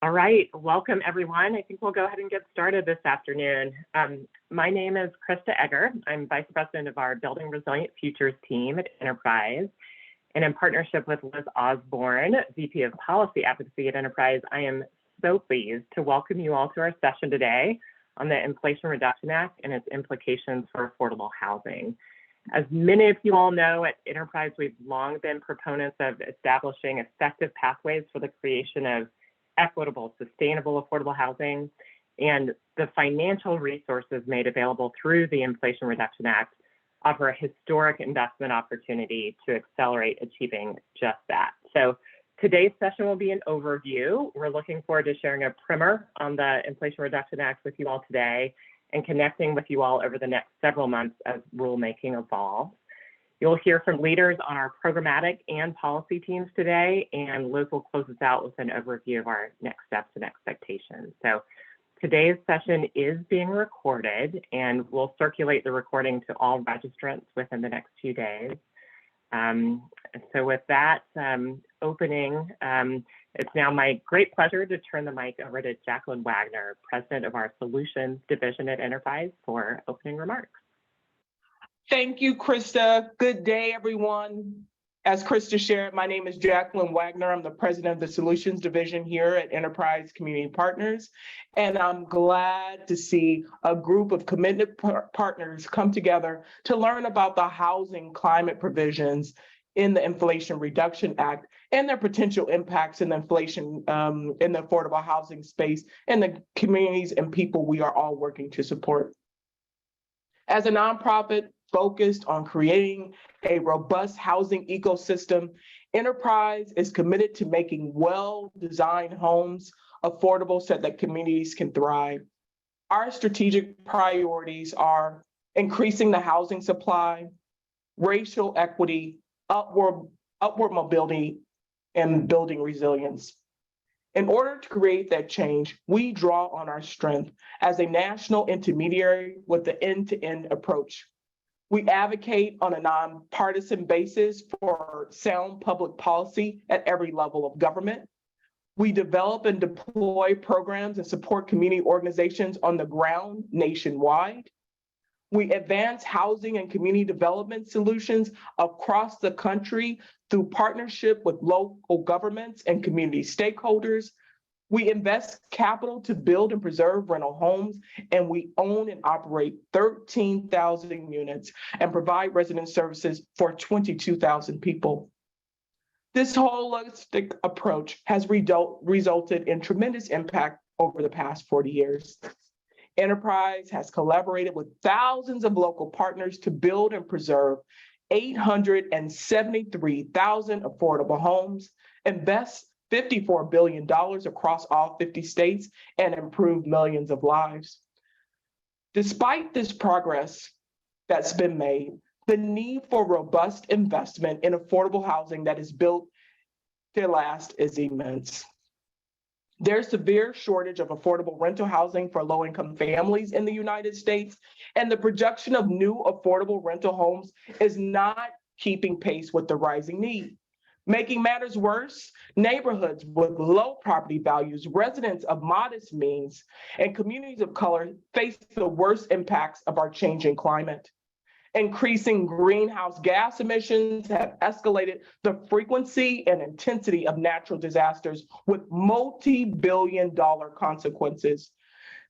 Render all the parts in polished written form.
All right, welcome everyone. I think we'll go ahead and get started this afternoon. My name is Krista Egger. I'm Vice President of our Building Resilient Futures team at Enterprise. And in partnership with Liz Osborne, VP of Policy Advocacy at Enterprise, I am so pleased to welcome you all to our session today on the Inflation Reduction Act and its implications for affordable housing. As many of you all know, at Enterprise, we've long been proponents of establishing effective pathways for the creation of equitable, sustainable, affordable housing, and the financial resources made available through the Inflation Reduction Act offer a historic investment opportunity to accelerate achieving just that. So today's session will be an overview. We're looking forward to sharing a primer on the Inflation Reduction Act with you all today and connecting with you all over the next several months as rulemaking evolves. You'll hear from leaders on our programmatic and policy teams today, and Liz will close us out with an overview of our next steps and expectations. So today's session is being recorded, and we'll circulate the recording to all registrants within the next few days. So with that opening, it's now my great pleasure to turn the mic over to Jacqueline Wagner, President of our Solutions Division at Enterprise, for opening remarks. Thank you, Krista. Good day, everyone. As Krista shared, my name is Jacqueline Wagner. I'm the President of the Solutions Division here at Enterprise Community Partners, and I'm glad to see a group of committed partners come together to learn about the housing climate provisions in the Inflation Reduction Act and their potential impacts in the inflation in the affordable housing space and the communities and people we are all working to support. As a nonprofit focused on creating a robust housing ecosystem, Enterprise is committed to making well-designed homes affordable so that communities can thrive. Our strategic priorities are increasing the housing supply, racial equity, upward mobility, and building resilience. In order to create that change, we draw on our strength as a national intermediary with the end-to-end approach. We advocate on a nonpartisan basis for sound public policy at every level of government. We develop and deploy programs and support community organizations on the ground nationwide. We advance housing and community development solutions across the country through partnership with local governments and community stakeholders. We invest capital to build and preserve rental homes, and we own and operate 13,000 units and provide resident services for 22,000 people. This holistic approach has resulted in tremendous impact over the past 40 years. Enterprise has collaborated with thousands of local partners to build and preserve 873,000 affordable homes, invest $54 billion across all 50 states, and improve millions of lives. Despite this progress that's been made, the need for robust investment in affordable housing that is built to last is immense. There's severe shortage of affordable rental housing for low-income families in the United States, and the production of new affordable rental homes is not keeping pace with the rising need. Making matters worse, neighborhoods with low property values, residents of modest means, and communities of color face the worst impacts of our changing climate. Increasing greenhouse gas emissions have escalated the frequency and intensity of natural disasters with multi-billion-dollar consequences.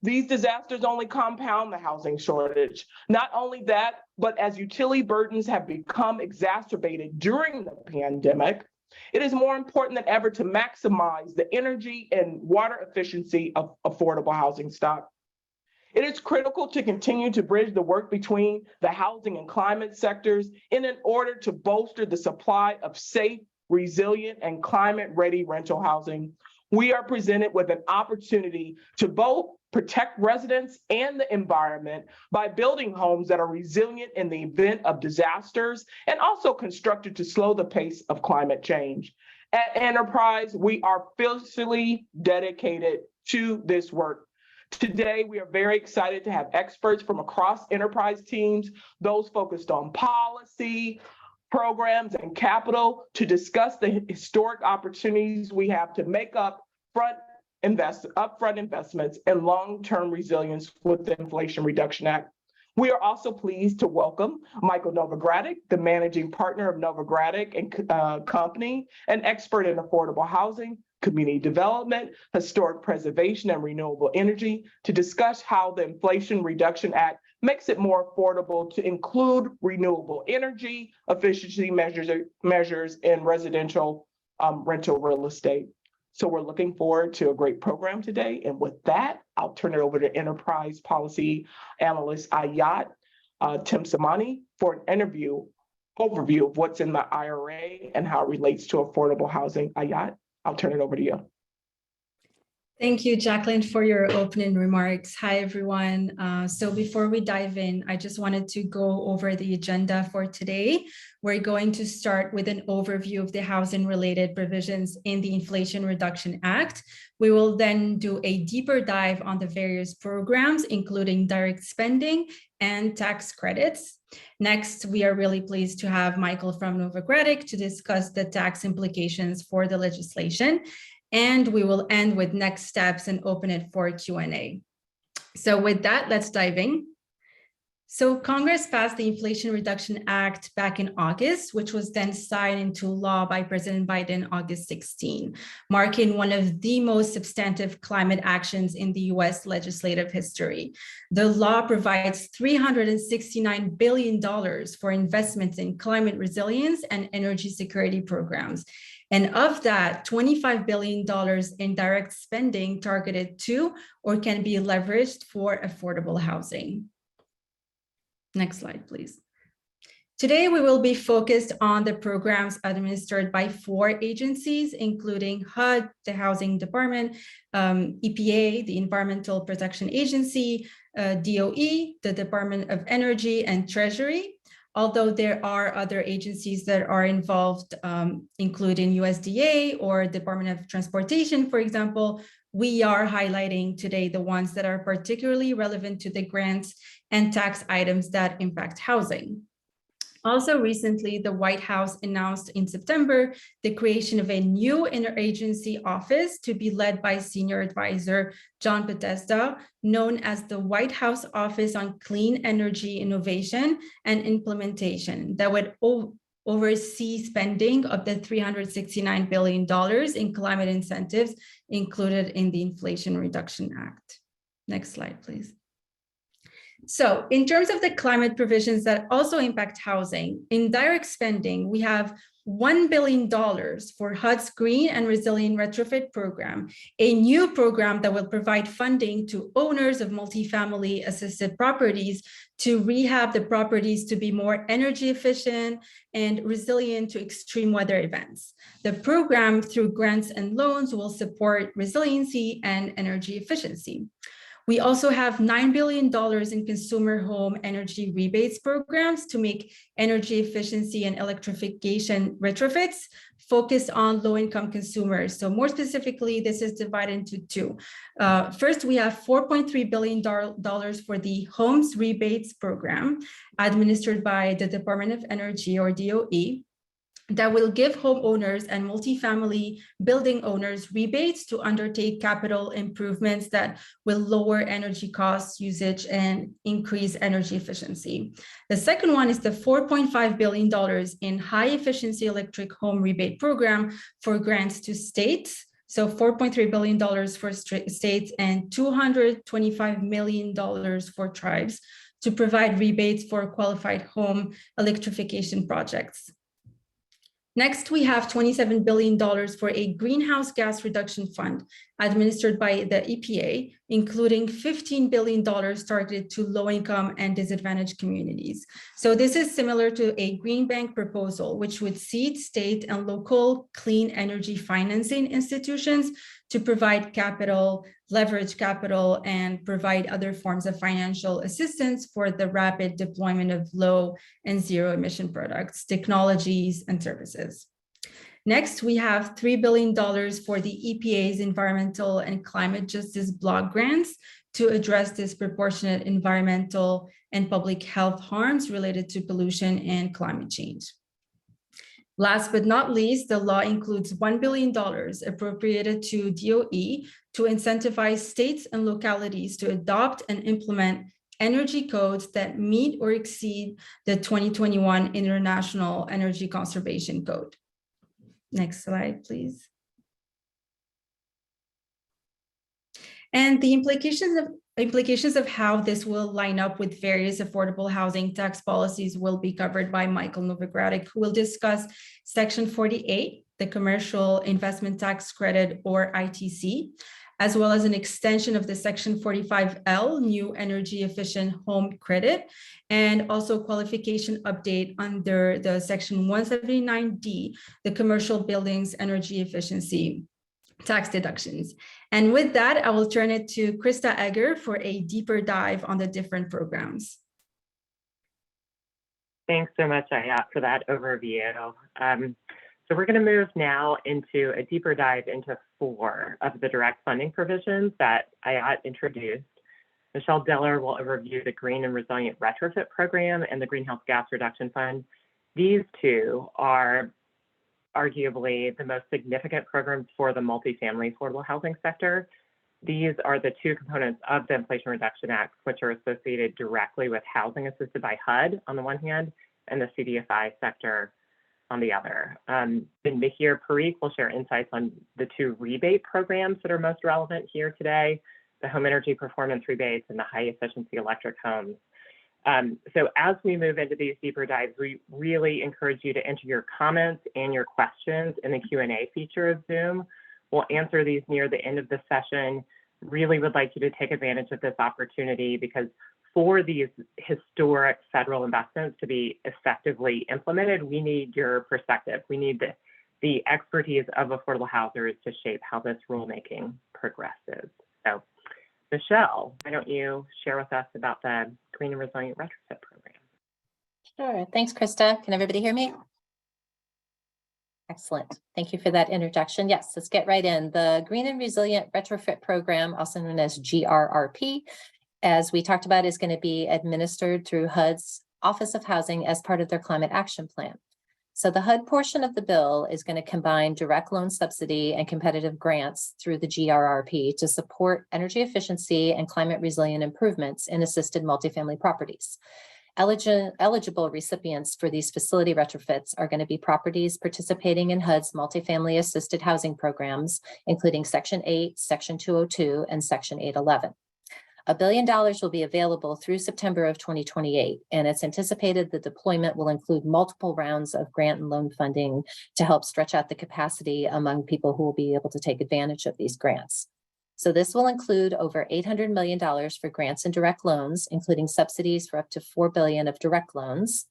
These disasters only compound the housing shortage. Not only that, but as utility burdens have become exacerbated during the pandemic, it is more important than ever to maximize the energy and water efficiency of affordable housing stock. It is critical to continue to bridge the work between the housing and climate sectors in order to bolster the supply of safe, resilient, and climate-ready rental housing. We are presented with an opportunity to both protect residents and the environment by building homes that are resilient in the event of disasters and also constructed to slow the pace of climate change. At Enterprise, we are fiercely dedicated to this work. Today, we are very excited to have experts from across Enterprise teams, those focused on policy, programs, and capital, to discuss the historic opportunities we have to make up front upfront investments and long-term resilience with the Inflation Reduction Act. We are also pleased to welcome Michael Novogradac, the managing partner of Novogradac and Company, an expert in affordable housing, community development, historic preservation, and renewable energy, to discuss how the Inflation Reduction Act makes it more affordable to include renewable energy efficiency measures in residential rental real estate. So we're looking forward to a great program today. And with that, I'll turn it over to Enterprise Policy Analyst Ayat Timsamani for an overview of what's in the IRA and how it relates to affordable housing. Ayat, I'll turn it over to you. Thank you, Jacqueline, for your opening remarks. Hi, everyone. So before we dive in, I just wanted to go over the agenda for today. We're going to start with an overview of the housing-related provisions in the Inflation Reduction Act. We will then do a deeper dive on the various programs, including direct spending and tax credits. Next, we are really pleased to have Michael from Novogradac to discuss the tax implications for the legislation. And we will end with next steps and open it for Q&A. So with that, let's dive in. So Congress passed the Inflation Reduction Act back in August, which was then signed into law by President Biden August 16, marking one of the most substantive climate actions in the US legislative history. The law provides $369 billion for investments in climate resilience and energy security programs. And of that, $25 billion in direct spending targeted to or can be leveraged for affordable housing. Next slide, please. Today, we will be focused on the programs administered by 4 agencies, including HUD, the Housing Department, EPA, the Environmental Protection Agency, DOE, the Department of Energy, and Treasury. Although there are other agencies that are involved, including USDA or Department of Transportation, for example, we are highlighting today the ones that are particularly relevant to the grants and tax items that impact housing. Also recently, the White House announced in September the creation of a new interagency office to be led by Senior Advisor John Podesta, known as the White House Office on Clean Energy Innovation and Implementation, that would oversee spending of the $369 billion in climate incentives included in the Inflation Reduction Act. Next slide, please. So in terms of the climate provisions that also impact housing, in direct spending, we have $1 billion for HUD's Green and Resilient Retrofit Program, a new program that will provide funding to owners of multifamily assisted properties to rehab the properties to be more energy efficient and resilient to extreme weather events. The program, through grants and loans, will support resiliency and energy efficiency. We also have $9 billion in consumer home energy rebates programs to make energy efficiency and electrification retrofits focused on low-income consumers. So more specifically, this is divided into 2. First, we have $4.3 billion for the Homes Rebates Program administered by the Department of Energy, or DOE, that will give homeowners and multifamily building owners rebates to undertake capital improvements that will lower energy costs, usage, and increase energy efficiency. The second one is the $4.5 billion in high efficiency electric home rebate program for grants to states. So $4.3 billion for states and $225 million for tribes to provide rebates for qualified home electrification projects. Next, we have $27 billion for a greenhouse gas reduction fund administered by the EPA, including $15 billion targeted to low-income and disadvantaged communities. So this is similar to a Green Bank proposal, which would seed state and local clean energy financing institutions to provide capital, leverage capital, and provide other forms of financial assistance for the rapid deployment of low and zero emission products, technologies, and services. Next, we have $3 billion for the EPA's environmental and climate justice block grants to address disproportionate environmental and public health harms related to pollution and climate change. Last but not least, the law includes $1 billion appropriated to DOE to incentivize states and localities to adopt and implement energy codes that meet or exceed the 2021 International Energy Conservation Code. Next slide, please. And the implications of how this will line up with various affordable housing tax policies will be covered by Michael Novogradac, who will discuss Section 48, the Commercial Investment Tax Credit, or ITC, as well as an extension of the Section 45L, New Energy Efficient Home Credit, and also qualification update under the Section 179D, the Commercial Buildings Energy Efficiency Tax Deductions. And with that, I will turn it to Krista Egger for a deeper dive on the different programs. Thanks so much, Ayat, for that overview. So we're going to move now into a deeper dive into 4 of the direct funding provisions that Ayat introduced. Michelle Diller will overview the Green and Resilient Retrofit Program and the Greenhouse Gas Reduction Fund. These 2 are arguably the most significant programs for the multifamily affordable housing sector. These are the 2 components of the Inflation Reduction Act, which are associated directly with housing assisted by HUD on the one hand, and the CDFI sector on the other. Then Mihir Parikh will share insights on the 2 rebate programs that are most relevant here today, the Home Energy Performance Rebates and the High Efficiency Electric Homes. So as we move into these deeper dives, we really encourage you to enter your comments and your questions in the Q&A feature of Zoom. We'll answer these near the end of the session. Really would like you to take advantage of this opportunity because for these historic federal investments to be effectively implemented, we need your perspective. We need the expertise of affordable housers to shape how this rulemaking progresses. So Michelle, why don't you share with us about the Green and Resilient Retrofit Program? Sure. Thanks, Krista. Can everybody hear me? Excellent. Thank you for that introduction. Yes, let's get right in. The Green and Resilient Retrofit Program, also known as GRRP, as we talked about, is going to be administered through HUD's Office of Housing as part of their Climate Action Plan. So the HUD portion of the bill is going to combine direct loan subsidy and competitive grants through the GRRP to support energy efficiency and climate resilient improvements in assisted multifamily properties. Eligible recipients for these facility retrofits are going to be properties participating in HUD's multifamily assisted housing programs, including Section 8, Section 202, and Section 811. $1 billion will be available through September of 2028, and it's anticipated the deployment will include multiple rounds of grant and loan funding to help stretch out the capacity among people who will be able to take advantage of these grants. So this will include over $800 million for grants and direct loans, including subsidies for up to $4 billion of direct loans,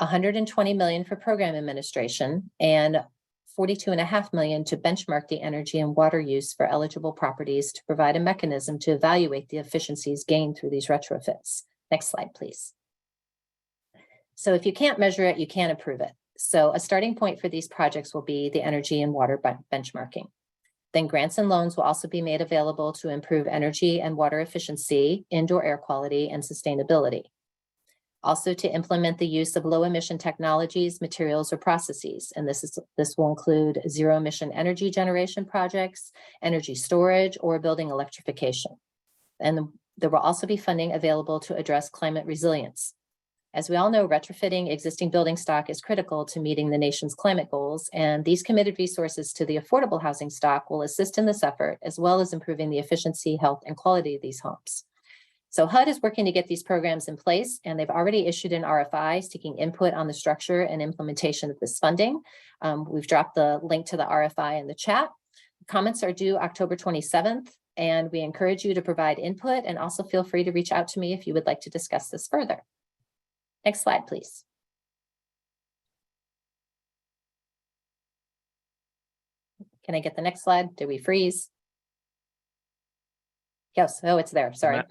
$120 million for program administration, and $42.5 million to benchmark the energy and water use for eligible properties to provide a mechanism to evaluate the efficiencies gained through these retrofits. Next slide, please. So if you can't measure it, you can't improve it. So a starting point for these projects will be the energy and water benchmarking. Then grants and loans will also be made available to improve energy and water efficiency, indoor air quality, and sustainability. Also to implement the use of low emission technologies, materials, or processes. And this will include zero emission energy generation projects, energy storage, or building electrification. And there will also be funding available to address climate resilience. As we all know, retrofitting existing building stock is critical to meeting the nation's climate goals, and these committed resources to the affordable housing stock will assist in this effort, as well as improving the efficiency, health, and quality of these homes. So HUD is working to get these programs in place, and they've already issued an RFI seeking input on the structure and implementation of this funding. We've dropped the link to the RFI in the chat. Comments are due October 27th, and we encourage you to provide input, and also feel free to reach out to me if you would like to discuss this further. Next slide, please. Can I get the next slide? Did we freeze? Yes, oh, it's there, sorry.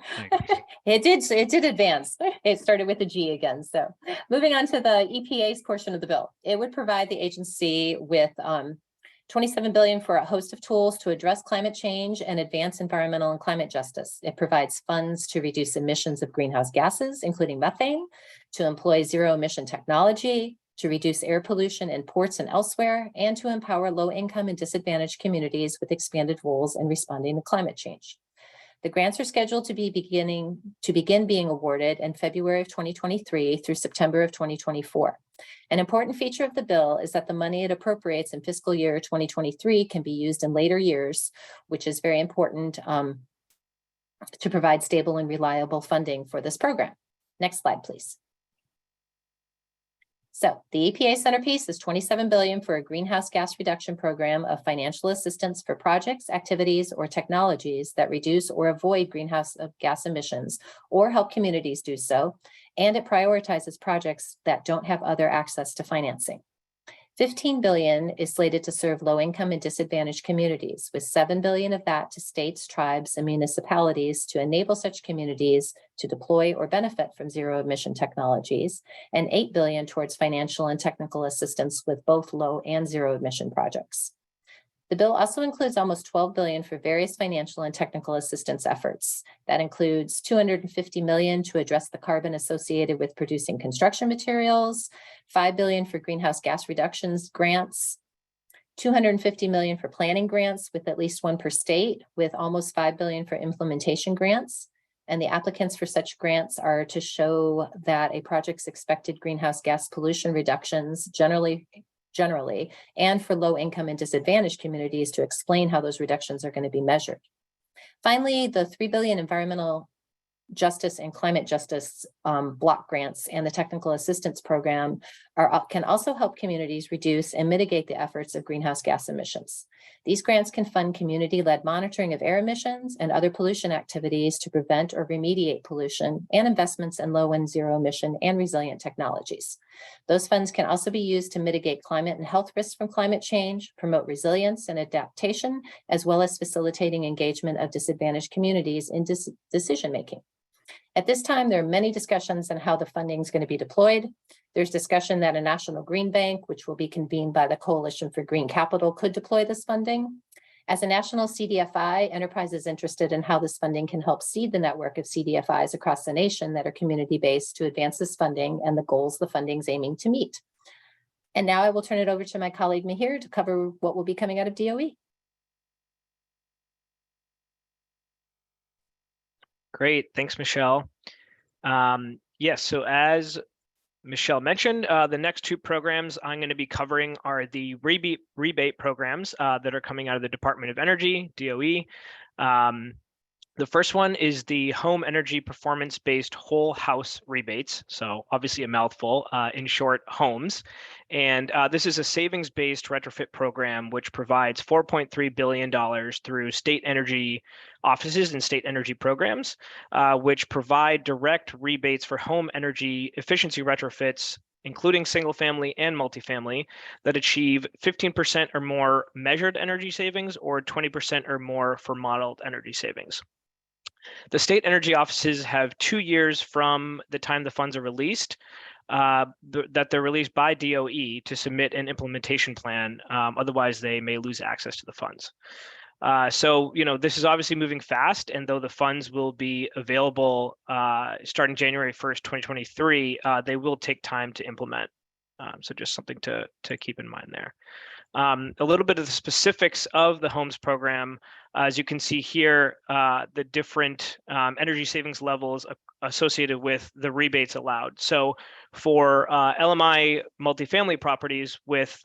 It did advance. It started with a G again. So moving on to the EPA's portion of the bill, it would provide the agency with $27 billion for a host of tools to address climate change and advance environmental and climate justice. It provides funds to reduce emissions of greenhouse gases, including methane, to employ zero emission technology, to reduce air pollution in ports and elsewhere, and to empower low-income and disadvantaged communities with expanded roles in responding to climate change. The grants are scheduled to begin being awarded in February of 2023 through September of 2024. An important feature of the bill is that the money it appropriates in fiscal year 2023 can be used in later years, which is very important to provide stable and reliable funding for this program. Next slide, please. So the EPA centerpiece is $27 billion for a greenhouse gas reduction program of financial assistance for projects, activities, or technologies that reduce or avoid greenhouse gas emissions or help communities do so. And it prioritizes projects that don't have other access to financing. $15 billion is slated to serve low-income and disadvantaged communities, with $7 billion of that to states, tribes, and municipalities to enable such communities to deploy or benefit from zero-emission technologies, and $8 billion towards financial and technical assistance with both low and zero-emission projects. The bill also includes almost $12 billion for various financial and technical assistance efforts. That includes $250 million to address the carbon associated with producing construction materials, $5 billion for greenhouse gas reductions grants, $250 million for planning grants with at least one per state, with almost $5 billion for implementation grants. And the applicants for such grants are to show that a project's expected greenhouse gas pollution reductions generally, and for low income and disadvantaged communities to explain how those reductions are going to be measured. Finally, the $3 billion environmental justice and climate justice block grants and the technical assistance program can also help communities reduce and mitigate the efforts of greenhouse gas emissions. These grants can fund community-led monitoring of air emissions and other pollution activities to prevent or remediate pollution, and investments in low and zero emission and resilient technologies. Those funds can also be used to mitigate climate and health risks from climate change, promote resilience and adaptation, as well as facilitating engagement of disadvantaged communities in decision-making. At this time, there are many discussions on how the funding is going to be deployed. There's discussion that a national green bank, which will be convened by the Coalition for Green Capital, could deploy this funding. As a national CDFI, Enterprise is interested in how this funding can help seed the network of CDFIs across the nation that are community-based to advance this funding and the goals the funding is aiming to meet. And now I will turn it over to my colleague Mihir to cover what will be coming out of DOE. Great, thanks, Michelle. Yes, so as Michelle mentioned, the next two programs I'm going to be covering are the rebate programs that are coming out of the Department of Energy, DOE. The first one is the home energy performance-based whole house rebates. So obviously a mouthful, in short, HOMES. And this is a savings-based retrofit program which provides $4.3 billion through state energy offices and state energy programs, which provide direct rebates for home energy efficiency retrofits, including single family and multifamily, that achieve 15% or more measured energy savings or 20% or more for modeled energy savings. The state energy offices have 2 years from the time the funds are released, that they're released by DOE to submit an implementation plan. Otherwise, they may lose access to the funds. So, this is obviously moving fast, and though the funds will be available starting January 1st, 2023, they will take time to implement. So just something to keep in mind there. A little bit of the specifics of the HOMES program. As you can see here, the different energy savings levels associated with the rebates allowed. So for LMI multifamily properties with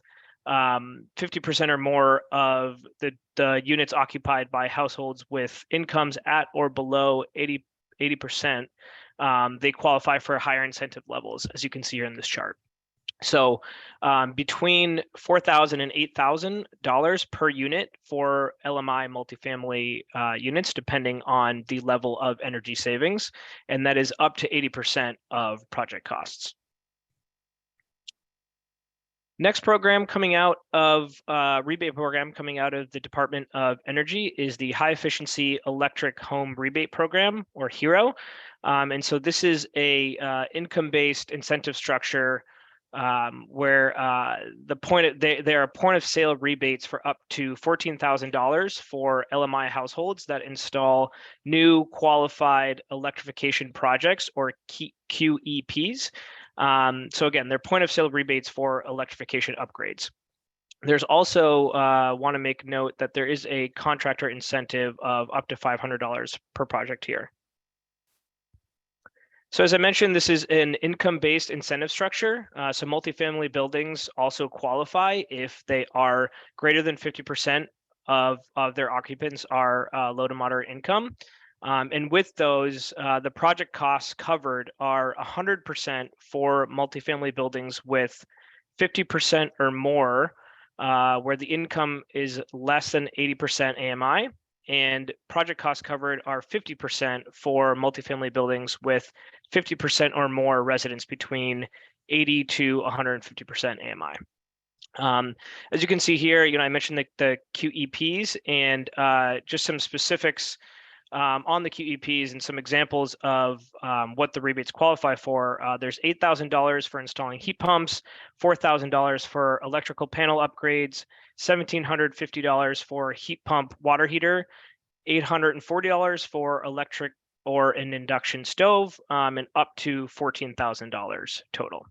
50% or more of the units occupied by households with incomes at or below 80%, they qualify for higher incentive levels, as you can see here in this chart. So between $4,000 and $8,000 per unit for LMI multifamily units, depending on the level of energy savings, and that is up to 80% of project costs. Next program coming out of rebate program coming out of the Department of Energy is the High Efficiency Electric Home Rebate Program, or HERO. And so this is a income-based incentive structure where there are point of sale rebates for up to $14,000 for LMI households that install new qualified electrification projects, or QEPs. So again, they're point of sale rebates for electrification upgrades. There's also want to make note that there is a contractor incentive of up to $500 per project here. So as I mentioned, this is an income-based incentive structure. So multifamily buildings also qualify if they are greater than 50% of their occupants are low to moderate income. And with those, the project costs covered are 100% for multifamily buildings with 50% or more, where the income is less than 80% AMI. And project costs covered are 50% for multifamily buildings with 50% or more residents between 80 to 150% AMI. As you can see here, I mentioned the QEPs and just some specifics on the QEPs and some examples of what the rebates qualify for. There's $8,000 for installing heat pumps, $4,000 for electrical panel upgrades, $1,750 for heat pump water heater, $840 for electric or an induction stove, and up to $14,000 total.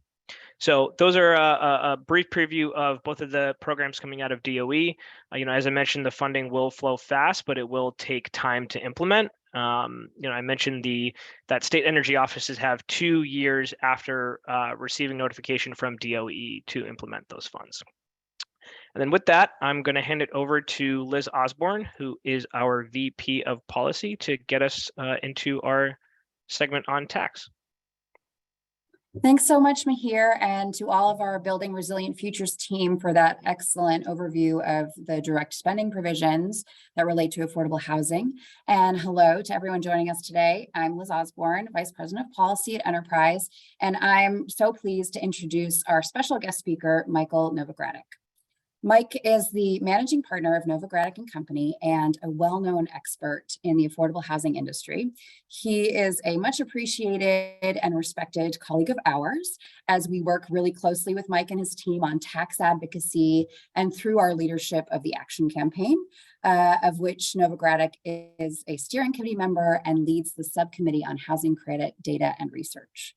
So those are a brief preview of both of the programs coming out of DOE. As I mentioned, the funding will flow fast, but it will take time to implement. I mentioned that state energy offices have 2 years after receiving notification from DOE to implement those funds. And then with that, I'm going to hand it over to Liz Osborne, who is our VP of Policy, to get us into our segment on tax. Thanks so much, Mahir, and to all of our Building Resilient Futures team for that excellent overview of the direct spending provisions that relate to affordable housing. And hello to everyone joining us today. I'm Liz Osborne, Vice President of Policy at Enterprise, and I'm so pleased to introduce our special guest speaker, Michael Novogradac. Mike is the managing partner of Novogradac and Company and a well-known expert in the affordable housing industry. He is a much appreciated and respected colleague of ours as we work really closely with Mike and his team on tax advocacy and through our leadership of the Action Campaign, of which Novogradac is a steering committee member and leads the subcommittee on housing credit data and research.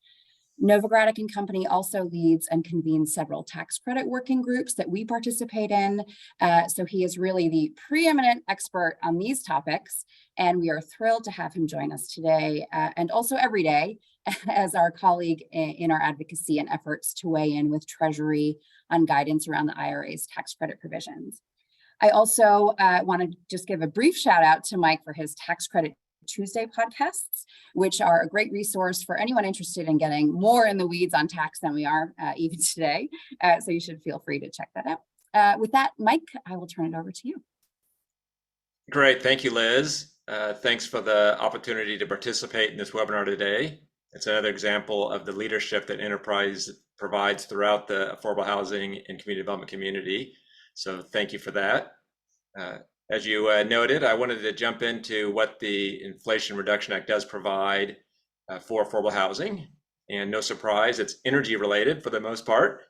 Novogradac and Company also leads and convenes several tax credit working groups that we participate in. So he is really the preeminent expert on these topics, and we are thrilled to have him join us today and also every day as our colleague in our advocacy and efforts to weigh in with Treasury on guidance around the IRA's tax credit provisions. I also want to just give a brief shout out to Mike for his tax credit Tuesday podcasts, which are a great resource for anyone interested in getting more in the weeds on tax than we are even today. So you should feel free to check that out. With that, Mike, I will turn it over to you. Great. Thank you, Liz. Thanks for the opportunity to participate in this webinar today. It's another example of the leadership that Enterprise provides throughout the affordable housing and community development community. So thank you for that. As you noted, I wanted to jump into what the Inflation Reduction Act does provide for affordable housing. And no surprise, it's energy related for the most part.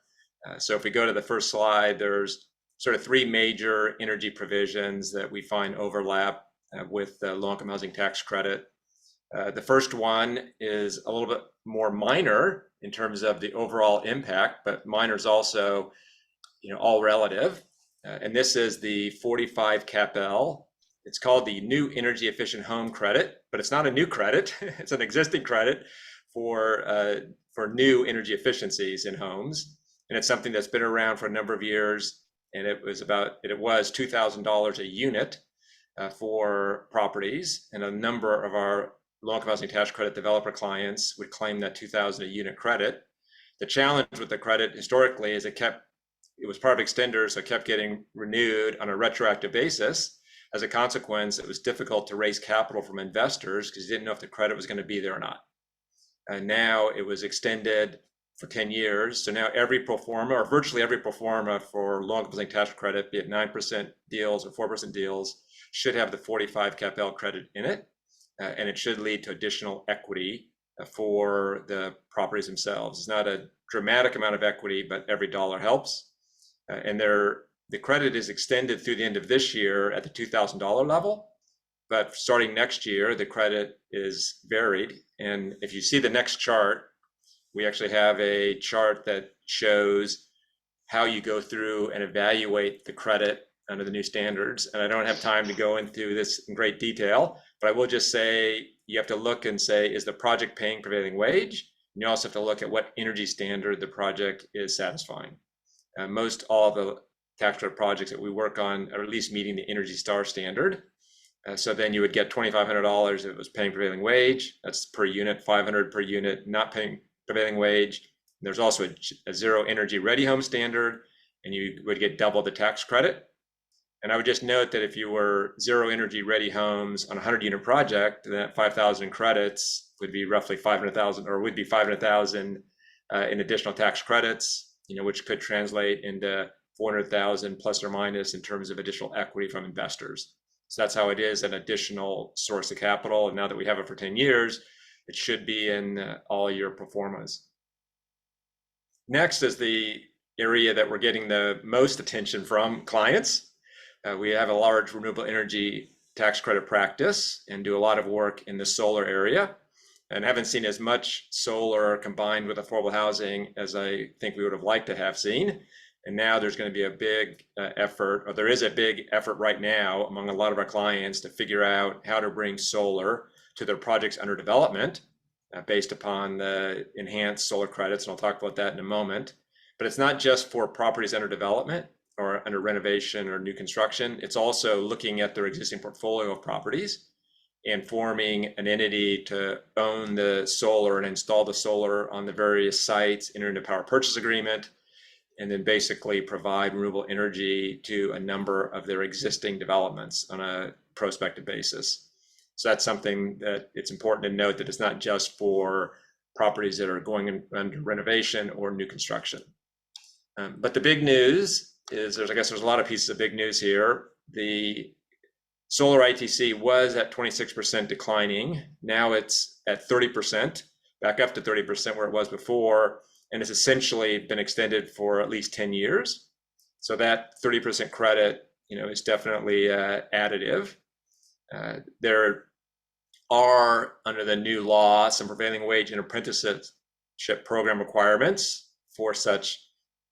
So if we go to the first slide, there's sort of 3 major energy provisions that we find overlap with the low-income housing tax credit. The first one is a little bit more minor in terms of the overall impact, but minor is also, all relative. And this is the 45 CAPL. It's called the New Energy Efficient Home Credit, but it's not a new credit. It's an existing credit for new energy efficiencies in homes. And it's something that's been around for a number of years. And it was $2,000 a unit for properties. And a number of our low-income housing tax credit developer clients would claim that $2,000 a unit credit. The challenge with the credit historically is it was part of extenders, so it kept getting renewed on a retroactive basis. As a consequence, it was difficult to raise capital from investors because you didn't know if the credit was going to be there or not. And now it was extended for 10 years. So now every pro forma, or virtually every pro forma for low-income housing tax credit, be it 9% deals or 4% deals, should have the 45 CAPL credit in it. And it should lead to additional equity for the properties themselves. It's not a dramatic amount of equity, but every dollar helps. And the credit is extended through the end of this year at the $2,000 level, but starting next year, the credit is varied. And if you see the next chart, we actually have a chart that shows how you go through and evaluate the credit under the new standards. And I don't have time to go into this in great detail, but I will just say you have to look and say, is the project paying prevailing wage? And you also have to look at what energy standard the project is satisfying. Most all the tax credit projects that we work on are at least meeting the Energy Star standard. So then you would get $2,500 if it was paying prevailing wage. That's per unit, $500 per unit not paying prevailing wage. There's also a zero energy ready home standard, and you would get double the tax credit. And I would just note that if you were zero energy ready homes on a 100-unit project, then that 5,000 credits would be roughly 500,000, or would be 500,000 in additional tax credits, which could translate into 400,000 plus or minus in terms of additional equity from investors. So that's how it is an additional source of capital. And now that we have it for 10 years, it should be in all your pro formas. Next is the area that we're getting the most attention from clients. We have a large renewable energy tax credit practice and do a lot of work in the solar area, and haven't seen as much solar combined with affordable housing as I think we would have liked to have seen. And now there's going to be a big effort, or there is a big effort right now among a lot of our clients to figure out how to bring solar to their projects under development based upon the enhanced solar credits. And I'll talk about that in a moment. But it's not just for properties under development or under renovation or new construction. It's also looking at their existing portfolio of properties and forming an entity to own the solar and install the solar on the various sites, enter into a power purchase agreement, and then basically provide renewable energy to a number of their existing developments on a prospective basis. So that's something that it's important to note, that it's not just for properties that are going under renovation or new construction. But the big news is I guess there's a lot of pieces of big news here. The solar ITC was at 26% declining. Now it's at 30%, back up to 30% where it was before. And it's essentially been extended for at least 10 years. So that 30% credit, is definitely additive. There are, under the new law, some prevailing wage and apprenticeship program requirements for such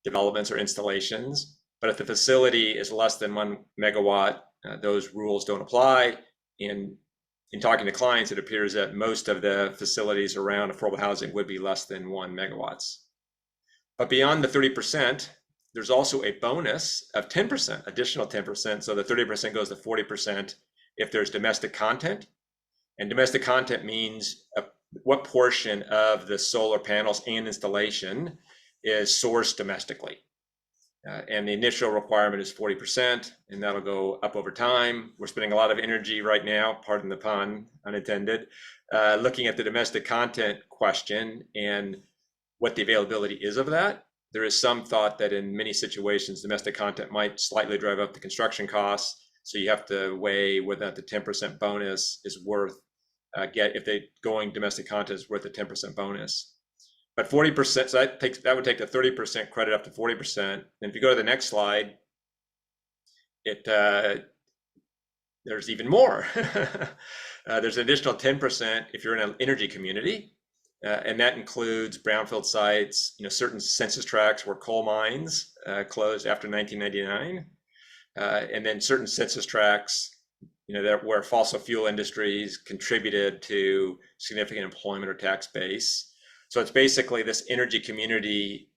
developments or installations. But if the facility is less than 1 megawatt, those rules don't apply. In talking to clients, it appears that most of the facilities around affordable housing would be less than 1 megawatts. But beyond the 30%, there's also a bonus of 10%, additional 10%. So the 30% goes to 40% if there's domestic content. And domestic content means what portion of the solar panels and installation is sourced domestically. And the initial requirement is 40%, and that'll go up over time. We're spending a lot of energy right now, pardon the pun, unintended, looking at the domestic content question and what the availability is of that. There is some thought that in many situations, domestic content might slightly drive up the construction costs. So you have to weigh whether the 10% bonus is worth, if they going domestic content is worth a 10% bonus. But 40%, so that would take the 30% credit up to 40%. And if you go to the next slide, there's even more. There's an additional 10% if you're in an energy community. And that includes brownfield sites, certain census tracts where coal mines closed after 1999, and then certain census tracts, where fossil fuel industries contributed to significant employment or tax base. So it's basically this energy community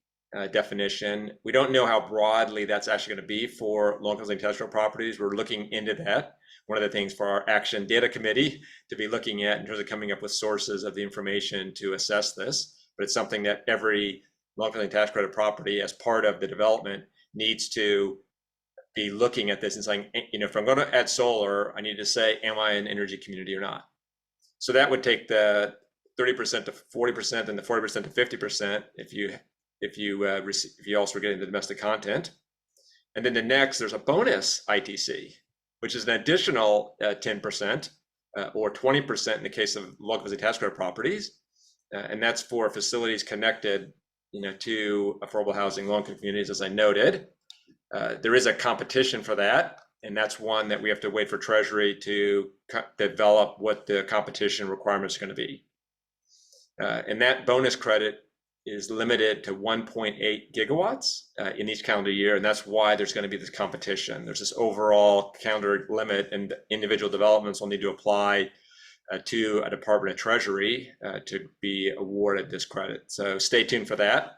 definition. We don't know how broadly that's actually going to be for low-income industrial properties. We're looking into that. One of the things for our action data committee to be looking at in terms of coming up with sources of the information to assess this. But it's something that every low-income tax credit property, as part of the development, needs to be looking at this and saying, if I'm going to add solar, I need to say, am I an energy community or not? So that would take the 30% to 40% and the 40% to 50% if you also are getting the domestic content. And then there's a bonus ITC, which is an additional 10% or 20% in the case of local tax credit properties, and that's for facilities connected, to affordable housing low-income communities, as I noted. There is a competition for that, and that's one that we have to wait for Treasury to develop what the competition requirements are going to be. And that bonus credit is limited to 1.8 gigawatts in each calendar year, and that's why there's going to be this competition. There's this overall calendar limit, and individual developments will need to apply to a Department of Treasury to be awarded this credit. So stay tuned for that.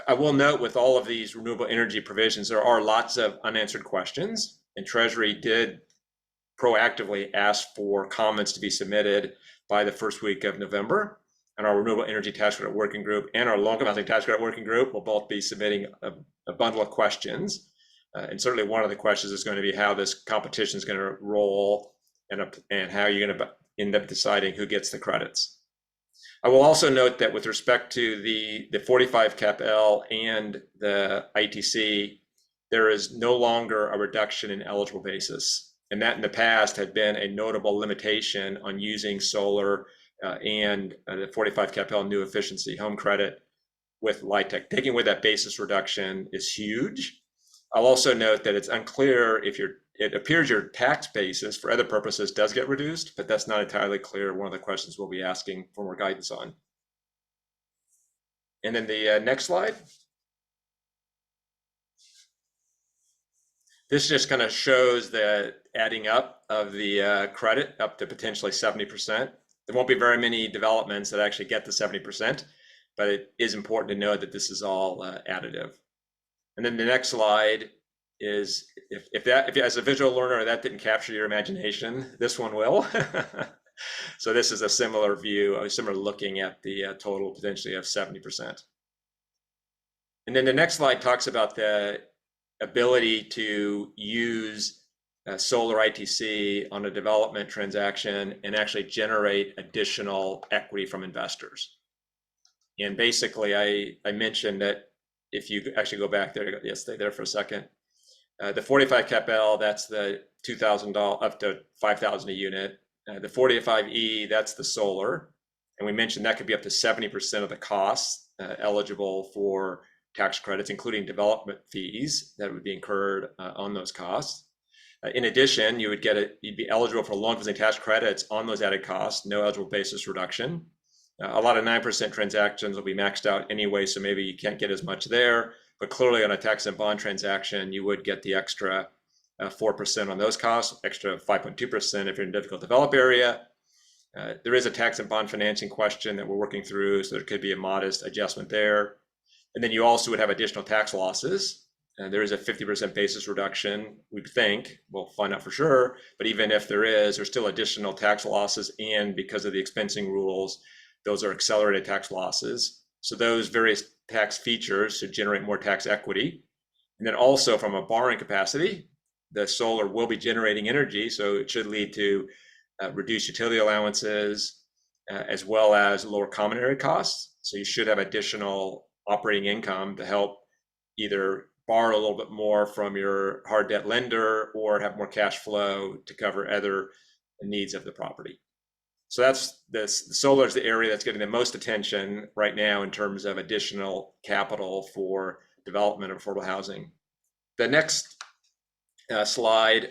I will note with all of these renewable energy provisions, there are lots of unanswered questions, and Treasury did proactively ask for comments to be submitted by the first week of November. And our Renewable Energy Tax Credit Working Group and our Low-Income Housing Tax Credit Working Group will both be submitting a bundle of questions. And certainly one of the questions is going to be how this competition is going to roll and how you're going to end up deciding who gets the credits. I will also note that with respect to the 45 cap L and the ITC, there is no longer a reduction in eligible basis. And that in the past had been a notable limitation on using solar and the 45 cap L new efficiency home credit with LIHTC. Taking away that basis reduction is huge. I'll also note that it's unclear if it appears your tax basis for other purposes does get reduced, but that's not entirely clear. One of the questions we'll be asking for more guidance on. And then the next slide. This just kind of shows the adding up of the credit up to potentially 70%. There won't be very many developments that actually get to 70%, but it is important to know that this is all additive. And then the next slide is if as a visual learner that didn't capture your imagination, this one will. So this is a similar view, similar looking at the total potentially of 70%. And then the next slide talks about the ability to use solar ITC on a development transaction and actually generate additional equity from investors. And basically, I mentioned that if you actually go back there, yes, stay there for a second. The 45 cap L, that's the $2,000 up to $5,000 a unit. The 45E, that's the solar. And we mentioned that could be up to 70% of the costs eligible for tax credits, including development fees that would be incurred on those costs. In addition, you'd be eligible for low-income tax credits on those added costs, no eligible basis reduction. A lot of 9% transactions will be maxed out anyway, so maybe you can't get as much there. But clearly on a tax and bond transaction, you would get the extra 4% on those costs, extra 5.2% if you're in a difficult develop area. There is a tax and bond financing question that we're working through, so there could be a modest adjustment there. And then you also would have additional tax losses. There is a 50% basis reduction, we think. We'll find out for sure. But even if there's still additional tax losses. And because of the expensing rules, those are accelerated tax losses. So those various tax features should generate more tax equity. And then also from a borrowing capacity, the solar will be generating energy. So it should lead to reduced utility allowances, as well as lower common area costs. So you should have additional operating income to help either borrow a little bit more from your hard debt lender or have more cash flow to cover other needs of the property. So that's this. Solar is the area that's getting the most attention right now in terms of additional capital for development of affordable housing. The next slide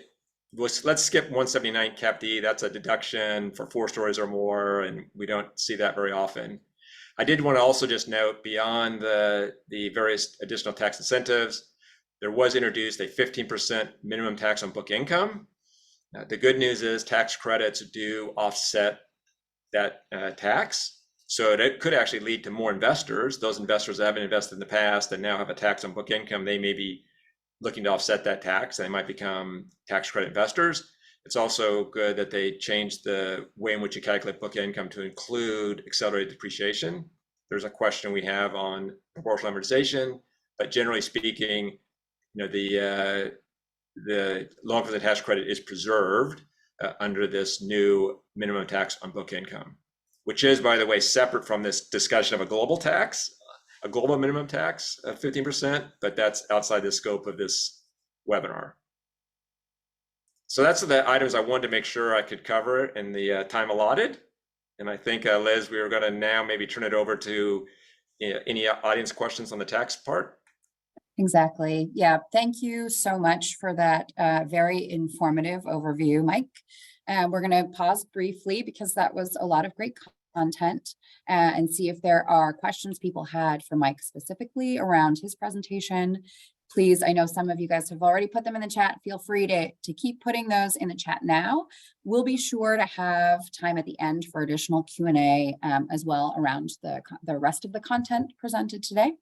was, let's skip 179 cap D. That's a deduction for 4 stories or more, and we don't see that very often. I did want to also just note, beyond the various additional tax incentives, there was introduced a 15% minimum tax on book income. The good news is tax credits do offset that tax. So it could actually lead to more investors. Those investors that haven't invested in the past and now have a tax on book income, they may be looking to offset that tax. They might become tax credit investors. It's also good that they changed the way in which you calculate book income to include accelerated depreciation. There's a question we have on proportional amortization, but generally speaking, the low-income tax credit is preserved under this new minimum tax on book income, which is, by the way, separate from this discussion of a global tax, a global minimum tax of 15%, but that's outside the scope of this webinar. So that's the items I wanted to make sure I could cover in the time allotted. And I think, Liz, we were going to now maybe turn it over to any audience questions on the tax part. Exactly. Yeah. Thank you so much for that very informative overview, Mike. We're going to pause briefly because that was a lot of great content and see if there are questions people had for Mike specifically around his presentation. Please, I know some of you guys have already put them in the chat. Feel free to keep putting those in the chat now. We'll be sure to have time at the end for additional Q&A as well around the rest of the content presented today.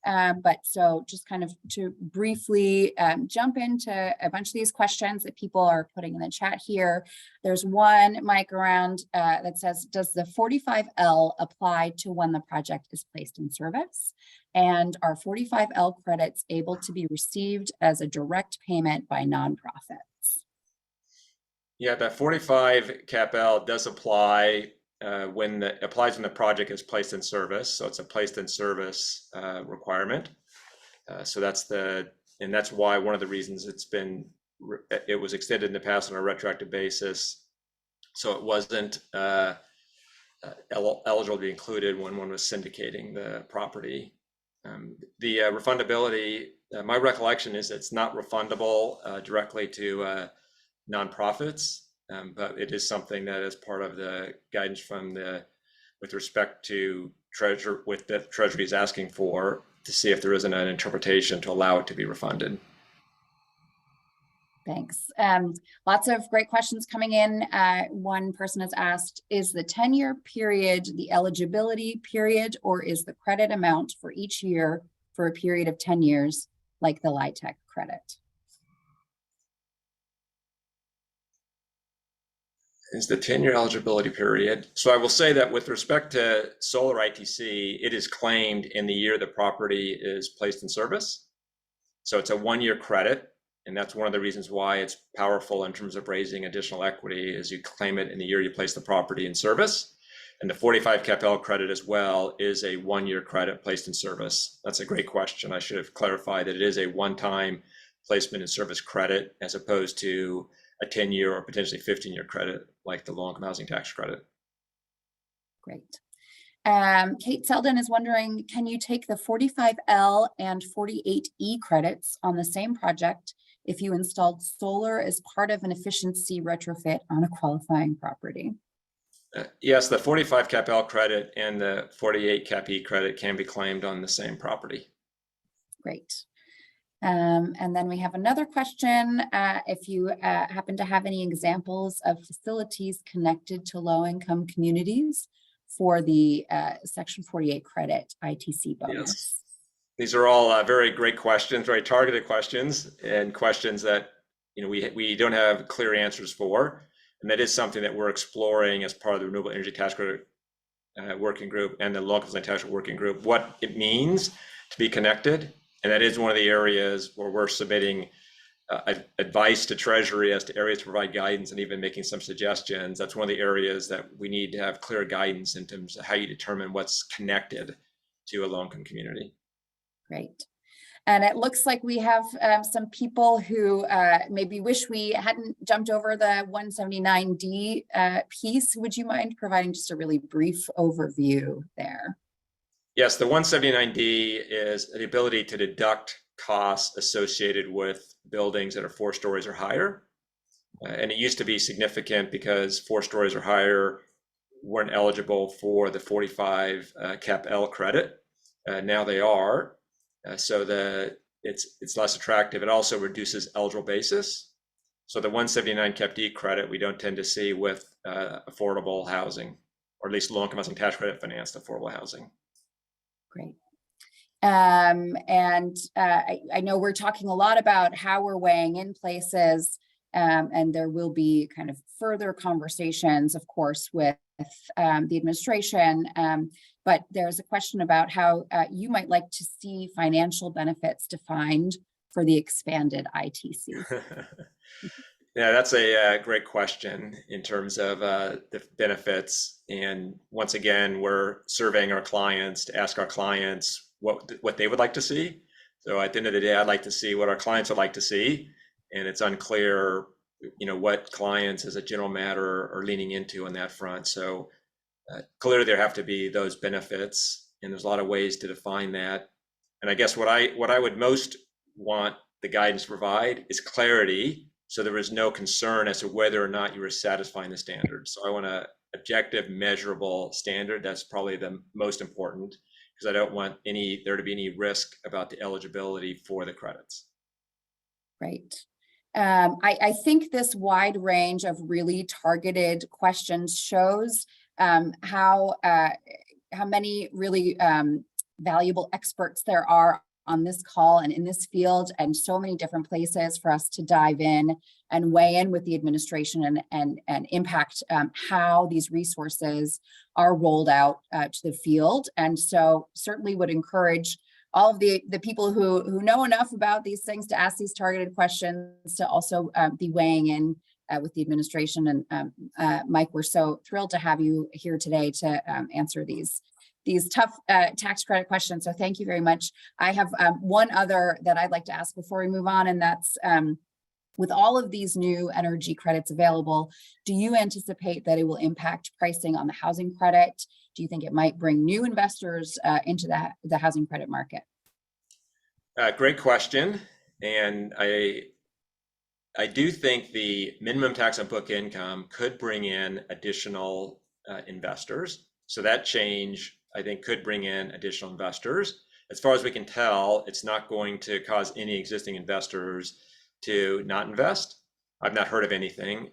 But so just kind of to briefly jump into a bunch of these questions that people are putting in the chat here. There's one, Mike, around that says, does the 45L apply to when the project is placed in service? And are 45L credits able to be received as a direct payment by nonprofits? Yeah, that 45 CAP-L does apply when the project is placed in service. So it's a placed in service requirement. So that's why one of the reasons it was extended in the past on a retroactive basis. So it wasn't eligible to be included when one was syndicating the property. The refundability, my recollection is it's not refundable directly to nonprofits, but it is something that is part of the guidance with respect to the Treasury is asking for, to see if there isn't an interpretation to allow it to be refunded. Thanks. Lots of great questions coming in. One person has asked, is the 10-year period the eligibility period, or is the credit amount for each year for a period of 10 years, like the LIHTC credit? Is the 10-year eligibility period. So I will say that with respect to solar ITC, it is claimed in the year the property is placed in service. So it's a 1-year credit. And that's one of the reasons why it's powerful in terms of raising additional equity, is you claim it in the year you place the property in service. And the 45 CAP-L credit as well is a 1-year credit placed in service. That's a great question. I should have clarified that it is a one-time placement in service credit, as opposed to a 10-year or potentially 15-year credit like the low-income housing tax credit. Great. Kate Selden is wondering, can you take the 45L and 48E credits on the same project if you installed solar as part of an efficiency retrofit on a qualifying property? Yes, the 45 CAP-L credit and the 48 CAP-E credit can be claimed on the same property. Great. And then we have another question. If you happen to have any examples of facilities connected to low-income communities for the Section 48 credit ITC bonus. Yes. These are all very great questions, very targeted questions, and questions that we don't have clear answers for. And that is something that we're exploring as part of the Renewable Energy Tax Credit Working Group and the Low-Income Housing Tax Credit Working Group, what it means to be connected. And that is one of the areas where we're submitting advice to Treasury as to areas to provide guidance, and even making some suggestions. That's one of the areas that we need to have clear guidance in terms of how you determine what's connected to a low-income community. Great. And it looks like we have some people who maybe wish we hadn't jumped over the 179D piece. Would you mind providing just a really brief overview there? Yes, the 179D is the ability to deduct costs associated with buildings that are 4 stories or higher. And it used to be significant because 4 stories or higher weren't eligible for the 45 CAP-L credit. Now they are. So it's less attractive. It also reduces eligible basis. So the 179 CAP-D credit we don't tend to see with affordable housing, or at least low-income housing tax credit financed affordable housing. Great. And I know we're talking a lot about how we're weighing in places, and there will be kind of further conversations, of course, with the administration. But there's a question about how you might like to see financial benefits defined for the expanded ITC. Yeah, that's a great question in terms of the benefits. And once again, we're surveying our clients to ask our clients what they would like to see. So at the end of the day, I'd like to see what our clients would like to see. And it's unclear, what clients as a general matter are leaning into on that front. So clearly there have to be those benefits, and there's a lot of ways to define that. And I guess what I would most want the guidance to provide is clarity, so there is no concern as to whether or not you are satisfying the standards. So I want to objective, measurable standard. That's probably the most important, because I don't want there to be any risk about the eligibility for the credits. Right. I think this wide range of really targeted questions shows how many really valuable experts there are on this call and in this field, and so many different places for us to dive in and weigh in with the administration and impact how these resources are rolled out to the field. And so certainly would encourage all of the people who know enough about these things to ask these targeted questions to also be weighing in with the administration. And Mike, we're so thrilled to have you here today to answer these tough tax credit questions. So thank you very much. I have one other that I'd like to ask before we move on, and that's with all of these new energy credits available, do you anticipate that it will impact pricing on the housing credit? Do you think it might bring new investors into the housing credit market? Great question. And I do think the minimum tax on book income could bring in additional investors. So that change, I think, could bring in additional investors. As far as we can tell, it's not going to cause any existing investors to not invest. I've not heard of anyone.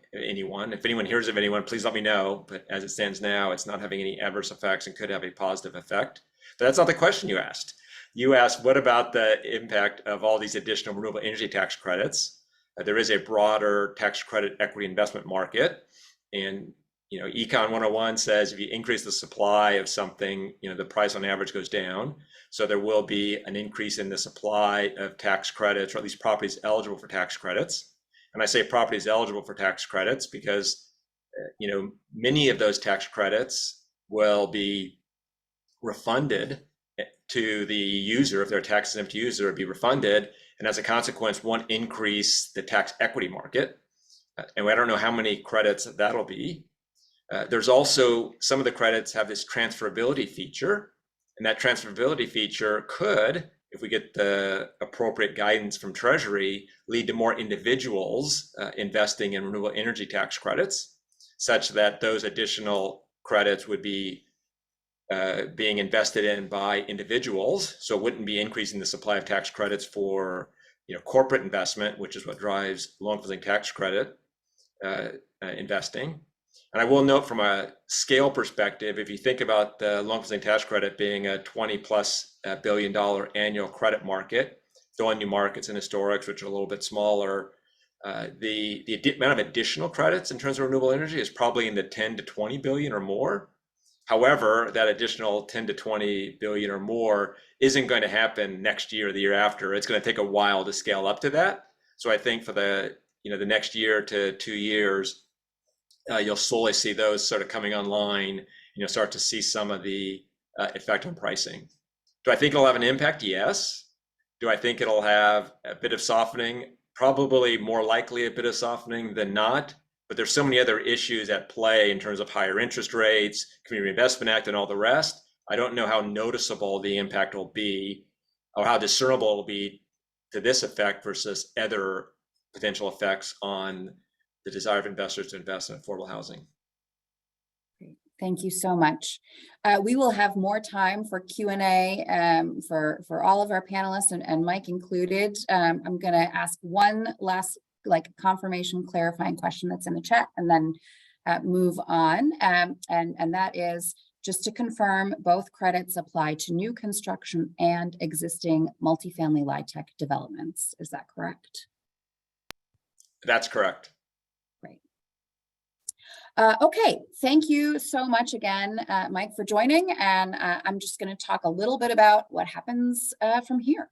If anyone hears of anyone, please let me know. But as it stands now, it's not having any adverse effects and could have a positive effect. But that's not the question you asked. You asked, what about the impact of all these additional renewable energy tax credits? There is a broader tax credit equity investment market. And Econ 101 says if you increase the supply of something, the price on average goes down. So there will be an increase in the supply of tax credits, or at least properties eligible for tax credits. And I say properties eligible for tax credits because, many of those tax credits will be refunded to the user. If they're a tax exempt user, it'll be refunded. And as a consequence, won't increase the tax equity market. And I don't know how many credits that'll be. There's also, some of the credits have this transferability feature, and that transferability feature could, if we get the appropriate guidance from Treasury, lead to more individuals investing in renewable energy tax credits, such that those additional credits would be being invested in by individuals. So it wouldn't be increasing the supply of tax credits for corporate investment, which is what drives loan closing tax credit investing. And I will note, from a scale perspective, if you think about the loan closing tax credit being a $20+ billion annual credit market, throwing new markets and historics, which are a little bit smaller, the amount of additional credits in terms of renewable energy is probably in the 10 to 20 billion or more. However, that additional 10 to 20 billion or more isn't going to happen next year or the year after. It's going to take a while to scale up to that. So I think for the next year to 2 years, you'll slowly see those sort of coming online. You'll start to see some of the effect on pricing. Do I think it'll have an impact? Yes. Do I think it'll have a bit of softening? Probably more likely a bit of softening than not. But there's so many other issues at play in terms of higher interest rates, Community Reinvestment Act, and all the rest. I don't know how noticeable the impact will be, or how discernible it'll be to this effect versus other potential effects on the desire of investors to invest in affordable housing. Great. Thank you so much. We will have more time for Q&A for all of our panelists and Mike included. I'm going to ask one last confirmation clarifying question that's in the chat, and then move on. And that is just to confirm, both credits apply to new construction and existing multifamily LIHTC developments. Is that correct? That's correct. Great. Okay, thank you so much again, Mike, for joining. And I'm just going to talk a little bit about what happens from here.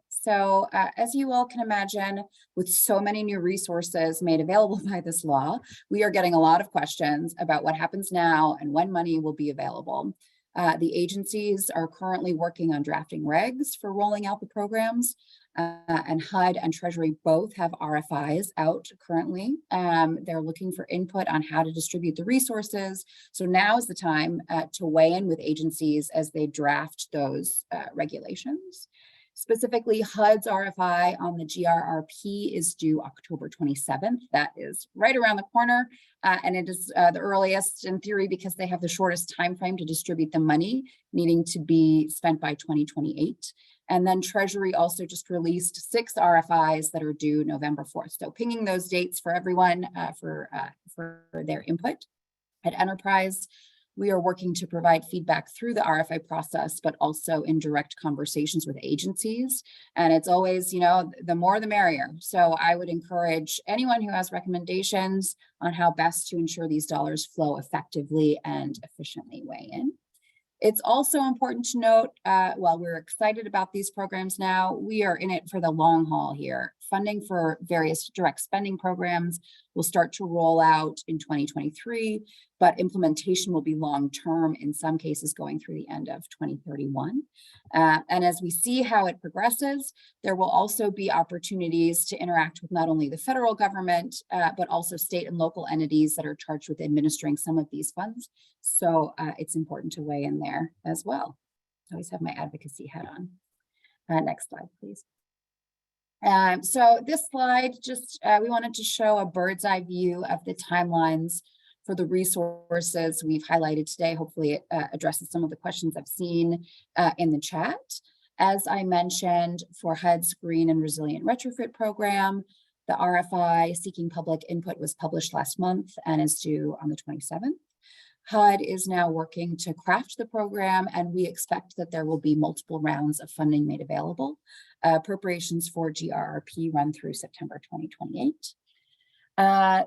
So as you all can imagine, with so many new resources made available by this law, we are getting a lot of questions about what happens now and when money will be available. The agencies are currently working on drafting regs for rolling out the programs, and HUD and Treasury both have RFIs out currently. They're looking for input on how to distribute the resources. So now is the time to weigh in with agencies as they draft those regulations. Specifically, HUD's RFI on the GRRP is due October 27th. That is right around the corner, and it is the earliest in theory because they have the shortest time frame to distribute the money, needing to be spent by 2028. And then Treasury also just released 6 RFIs that are due November 4th. So pinging those dates for everyone for their input. At Enterprise, we are working to provide feedback through the RFI process, but also in direct conversations with agencies. And it's always, you know, the more the merrier. So I would encourage anyone who has recommendations on how best to ensure these dollars flow effectively and efficiently weigh in. It's also important to note, while we're excited about these programs now, we are in it for the long haul here. Funding for various direct spending programs will start to roll out in 2023, but implementation will be long-term, in some cases going through the end of 2031. And as we see how it progresses, there will also be opportunities to interact with not only the federal government, but also state and local entities that are charged with administering some of these funds. So it's important to weigh in there as well. I always have my advocacy hat on. Next slide, please. So this slide, just we wanted to show a bird's eye view of the timelines for the resources we've highlighted today. Hopefully it addresses some of the questions I've seen in the chat. As I mentioned, for HUD's Green and Resilient Retrofit Program, the RFI seeking public input was published last month and is due on the 27th. HUD is now working to craft the program, and we expect that there will be multiple rounds of funding made available. Appropriations for GRRP run through September 2028.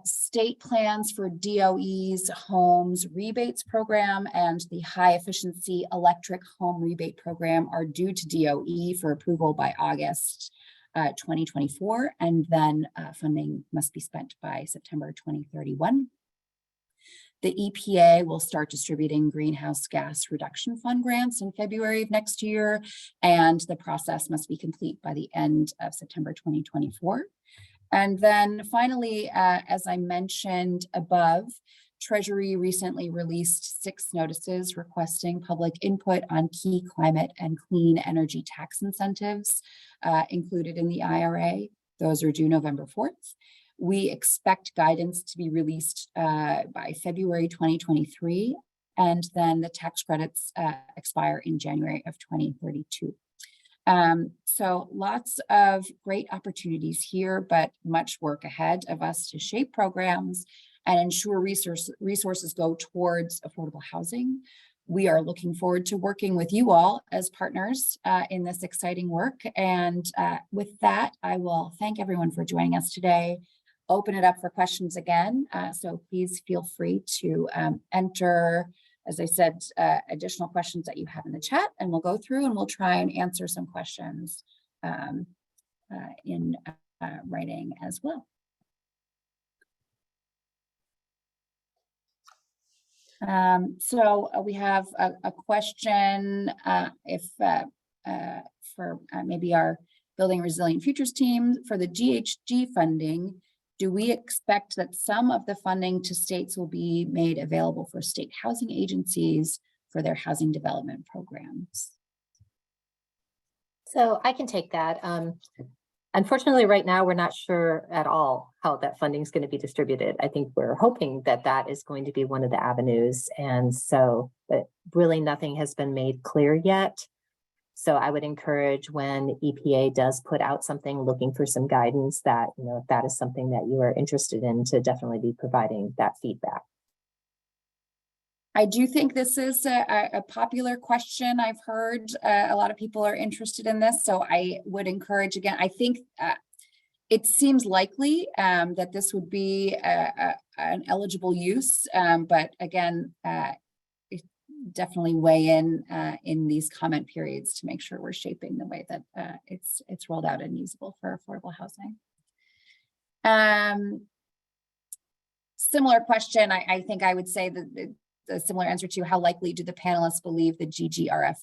State plans for DOE's homes rebates program and the high efficiency electric home rebate program are due to DOE for approval by August 2024, and then funding must be spent by September 2031. The EPA will start distributing greenhouse gas reduction fund grants in February of next year, and the process must be complete by the end of September 2024. And then finally, as I mentioned above, Treasury recently released 6 notices requesting public input on key climate and clean energy tax incentives included in the IRA. Those are due November 4th. We expect guidance to be released by February 2023, and then the tax credits expire in January of 2032. So lots of great opportunities here, but much work ahead of us to shape programs and ensure resources go towards affordable housing. We are looking forward to working with you all as partners in this exciting work. And with that, I will thank everyone for joining us today. Open it up for questions again. So please feel free to enter, as I said, additional questions that you have in the chat, and we'll go through and we'll try and answer some questions in writing as well. So we have a question for maybe our Building Resilient Futures team for the GHG funding. Do we expect that some of the funding to states will be made available for state housing agencies for their housing development programs? So I can take that. Unfortunately, right now, we're not sure at all how that funding is going to be distributed. I think we're hoping that that is going to be one of the avenues. And so, but really nothing has been made clear yet. So I would encourage when EPA does put out something looking for some guidance that, you know, if that is something that you are interested in, to definitely be providing that feedback. I do think this is a popular question. I've heard a lot of people are interested in this. So I would encourage, again, I think it seems likely that this would be an eligible use. But again, definitely weigh in these comment periods to make sure we're shaping the way that it's rolled out and usable for affordable housing. Similar question, I think I would say that a similar answer to how likely do the panelists believe the GGRF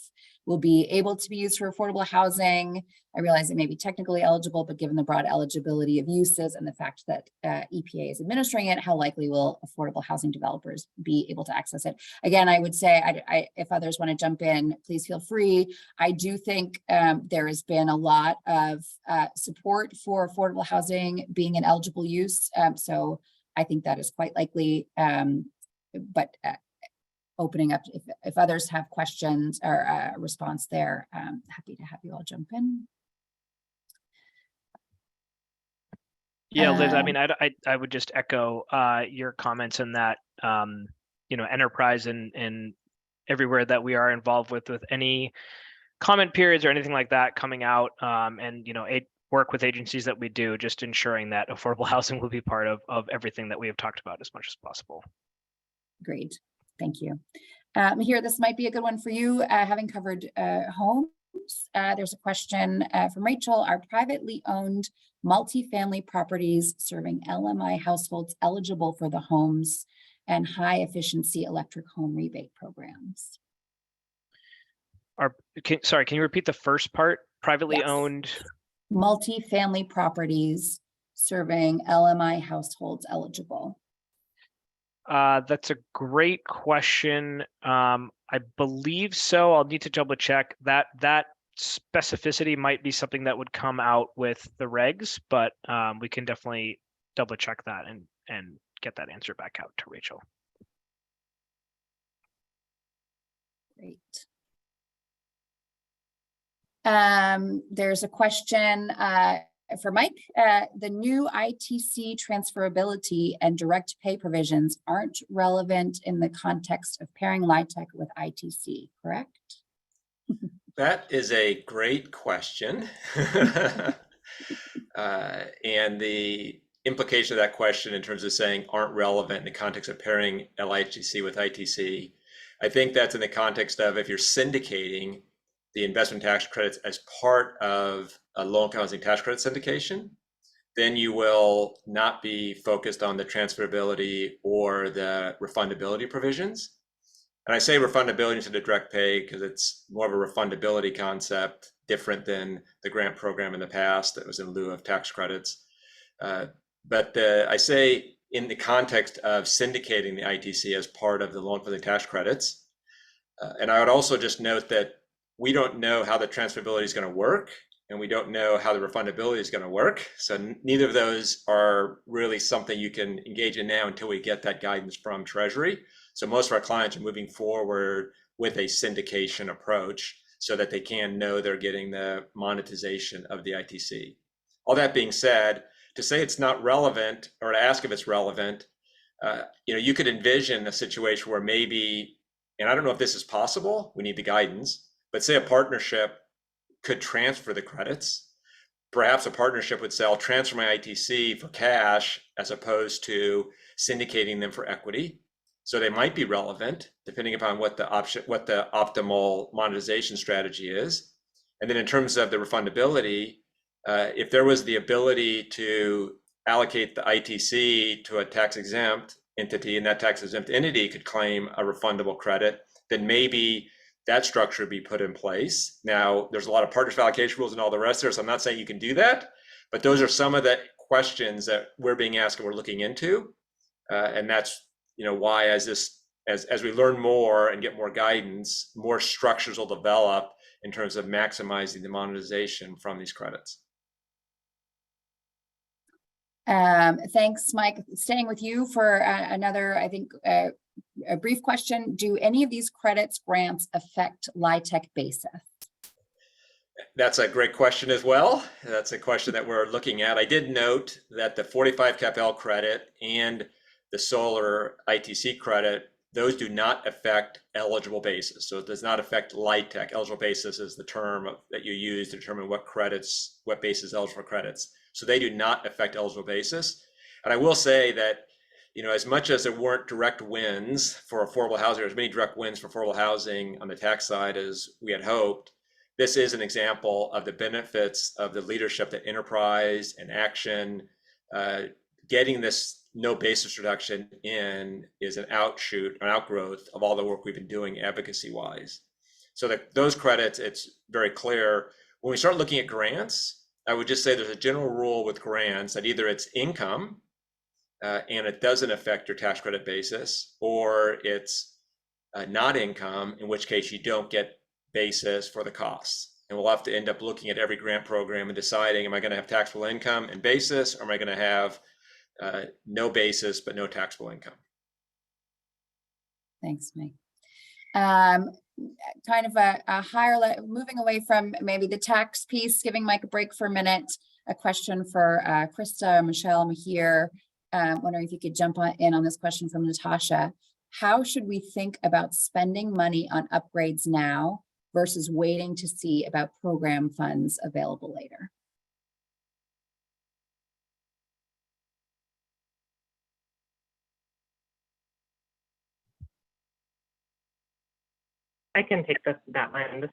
will be able to be used for affordable housing? I realize it may be technically eligible, but given the broad eligibility of uses and the fact that EPA is administering it, how likely will affordable housing developers be able to access it? Again, I would say, if others want to jump in, please feel free. I do think there has been a lot of support for affordable housing being an eligible use. So I think that is quite likely, but opening up, if others have questions or a response there, happy to have you all jump in. Yeah, Liz, I mean, I would just echo your comments in that, you know, Enterprise and everywhere that we are involved with any comment periods or anything like that coming out, and, you know, work with agencies that we do, just ensuring that affordable housing will be part of everything that we have talked about as much as possible. Great, thank you. Here, this might be a good one for you, having covered homes. There's a question from Rachel. Are privately owned multifamily properties serving LMI households eligible for the homes and high efficiency electric home rebate programs? Sorry, can you repeat the first part? Privately owned? Multifamily properties serving LMI households eligible. That's a great question. I believe so. I'll need to double check. That specificity might be something that would come out with the regs, but we can definitely double check that and get that answer back out to Rachel. Great. There's a question for Mike. The new ITC transferability and direct pay provisions aren't relevant in the context of pairing LIHTC with ITC, correct? That is a great question. And the implication of that question in terms of saying aren't relevant in the context of pairing LIHTC with ITC, I think that's in the context of if you're syndicating the investment tax credits as part of a low-income housing tax credit syndication, then you will not be focused on the transferability or the refundability provisions. And I say refundability instead of direct pay because it's more of a refundability concept, different than the grant program in the past that was in lieu of tax credits. But I say in the context of syndicating the ITC as part of the low-income housing tax credits. And I would also just note that we don't know how the transferability is going to work, and we don't know how the refundability is going to work. So neither of those are really something you can engage in now until we get that guidance from Treasury. So most of our clients are moving forward with a syndication approach so that they can know they're getting the monetization of the ITC. All that being said, to say it's not relevant or to ask if it's relevant, you could envision a situation where maybe, and I don't know if this is possible, we need the guidance, but say a partnership could transfer the credits. Perhaps a partnership would say, I'll transfer my ITC for cash as opposed to syndicating them for equity. So they might be relevant depending upon what the optimal monetization strategy is. And then in terms of the refundability, if there was the ability to allocate the ITC to a tax exempt entity and that tax exempt entity could claim a refundable credit, then maybe that structure would be put in place. Now, there's a lot of partnership allocation rules and all the rest there, so I'm not saying you can do that, but those are some of the questions that we're being asked and we're looking into. And that's why as we learn more and get more guidance, more structures will develop in terms of maximizing the monetization from these credits. Thanks, Mike. Staying with you for another, I think, a brief question. Do any of these credits grants affect LIHTC basis? That's a great question as well. That's a question that we're looking at. I did note that the 45 CAP-L credit and the solar ITC credit, those do not affect eligible basis. So it does not affect LIHTC. Eligible basis is the term that you use to determine what basis is eligible for credits. So they do not affect eligible basis. And I will say that, as much as there weren't direct wins for affordable housing, there's many direct wins for affordable housing on the tax side as we had hoped. This is an example of the benefits of the leadership that Enterprise and Action getting this no basis reduction in is an outgrowth of all the work we've been doing advocacy wise. So that those credits, it's very clear. When we start looking at grants, I would just say there's a general rule with grants that either it's income and it doesn't affect your tax credit basis, or it's not income, in which case you don't get basis for the costs. And we'll have to end up looking at every grant program and deciding, am I going to have taxable income and basis, or am I going to have no basis but no taxable income? Thanks, Mike. Kind of a higher, moving away from maybe the tax piece, giving Mike a break for a minute, a question for Krista or Michelle Mahir. Wondering if you could jump in on this question from Natasha. How should we think about spending money on upgrades now versus waiting to see about program funds available later? I can take that one.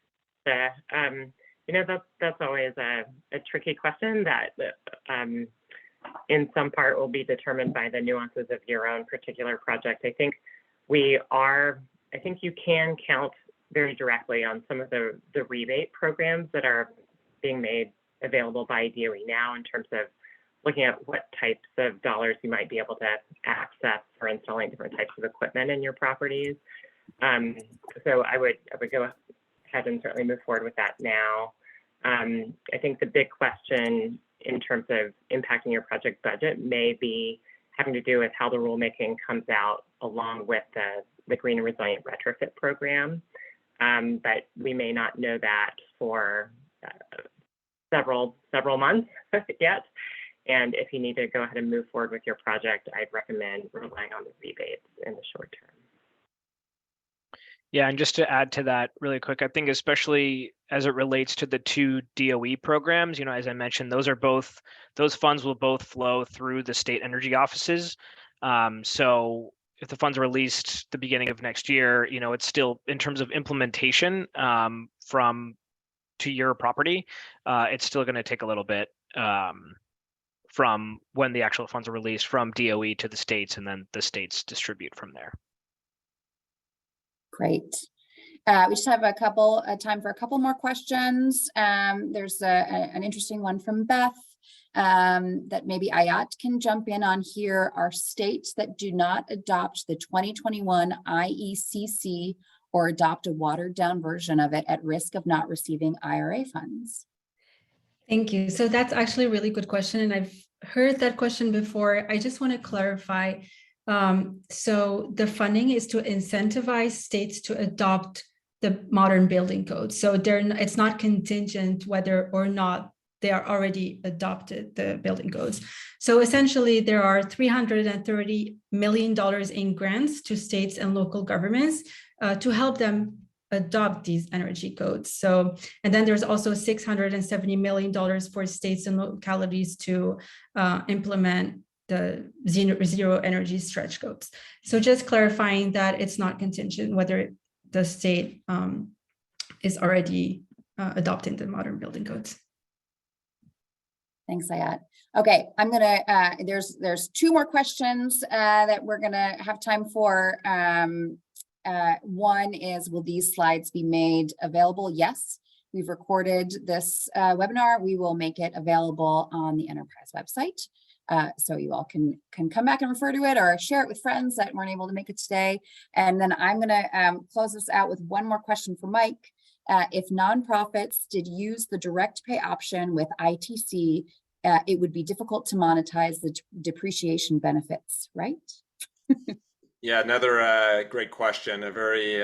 You know, that's always a tricky question that in some part will be determined by the nuances of your own particular project. I think you can count very directly on some of the rebate programs that are being made available by DOE now in terms of looking at what types of dollars you might be able to access for installing different types of equipment in your properties. So I would go ahead and certainly move forward with that now. I think the big question in terms of impacting your project budget may be having to do with how the rulemaking comes out along with the Green and Resilient Retrofit Program. But we may not know that for several months yet. And if you need to go ahead and move forward with your project, I'd recommend relying on the rebates in the short term. Yeah, and just to add to that really quick, I think especially as it relates to the two DOE programs, you know, as I mentioned, those funds will both flow through the state energy offices. So if the funds are released the beginning of next year, you know, it's still in terms of implementation to your property, it's still going to take a little bit from when the actual funds are released from DOE to the states, and then the states distribute from there. Great. We just have time for a couple more questions. There's an interesting one from Beth that maybe Ayat can jump in on here. Are states that do not adopt the 2021 IECC or adopt a watered down version of it at risk of not receiving IRA funds? Thank you. So that's actually a really good question. And I've heard that question before. I just want to clarify. So the funding is to incentivize states to adopt the modern building code. So it's not contingent whether or not they are already adopted the building codes. So essentially there are $330 million in grants to states and local governments to help them adopt these energy codes. So, and then there's also $670 million for states and localities to implement the zero energy stretch goals. So just clarifying that it's not contingent whether the state is already adopting the modern building codes. Thanks, Ayat. Okay, I'm gonna, there's two more questions that we're gonna have time for. One is, will these slides be made available? Yes, we've recorded this webinar. We will make it available on the Enterprise website. So you all can come back and refer to it or share it with friends that weren't able to make it today. And then I'm gonna close this out with one more question for Mike. If nonprofits did use the direct pay option with ITC, it would be difficult to monetize the depreciation benefits, right? Yeah, another great question, a very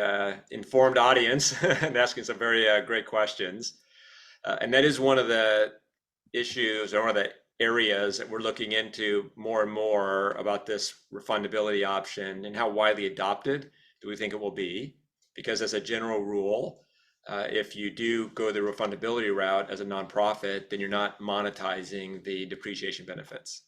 informed audience and asking some very great questions. And that is one of the issues or one of the areas that we're looking into more and more about this refundability option and how widely adopted do we think it will be? Because as a general rule, if you do go the refundability route as a nonprofit, then you're not monetizing the depreciation benefits.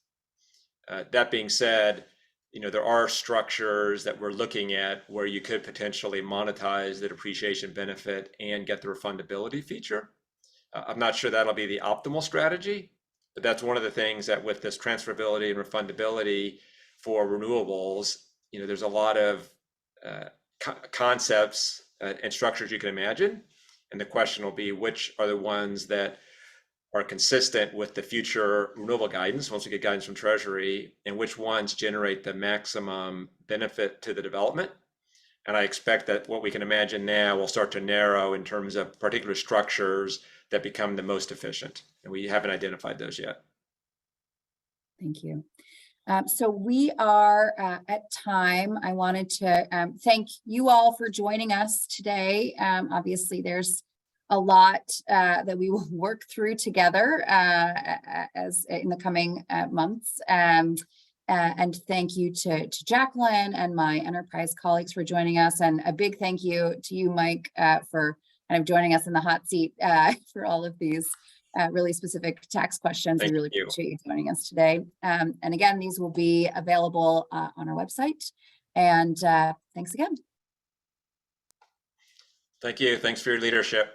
That being said, you know, there are structures that we're looking at where you could potentially monetize the depreciation benefit and get the refundability feature. I'm not sure that'll be the optimal strategy, But that's one of the things that with this transferability and refundability for renewables, there's a lot of concepts and structures you can imagine. And the question will be, which are the ones that are consistent with the future renewable guidance once we get guidance from Treasury, and which ones generate the maximum benefit to the development. And I expect that what we can imagine now will start to narrow in terms of particular structures that become the most efficient. And we haven't identified those yet. Thank you. So we are at time. I wanted to thank you all for joining us today. Obviously, there's a lot that we will work through together as in the coming months. And thank you to Jacqueline and my enterprise colleagues for joining us. And a big thank you to you, Mike, for kind of joining us in the hot seat for all of these really specific tax questions. We really appreciate you joining us today. And again, these will be available on our website. And thanks again. Thank you. Thanks for your leadership.